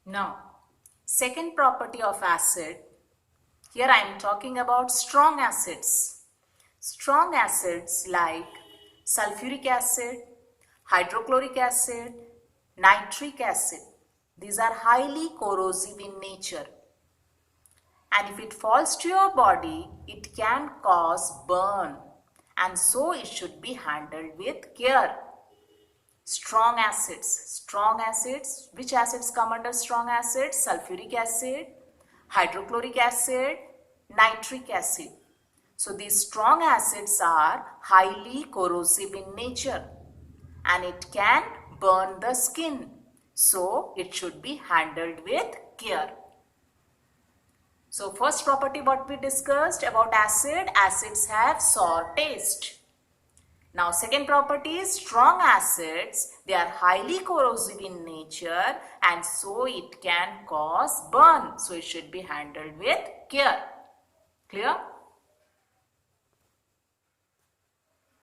Now, second property of acid, here I am talking about strong acids. Strong acids like sulfuric acid, hydrochloric acid, nitric acid. These are highly corrosive in nature. And if it falls to your body, it can cause burn. And so it should be handled with care. Strong acids, which acids come under strong acids? Sulfuric acid, hydrochloric acid, nitric acid. So these strong acids are highly corrosive in nature and it can burn the skin. So it should be handled with care. So first property what we discussed about acid, acids have sour taste. Now second property is strong acids, they are highly corrosive in nature and so it can cause burn. So it should be handled with care. Clear?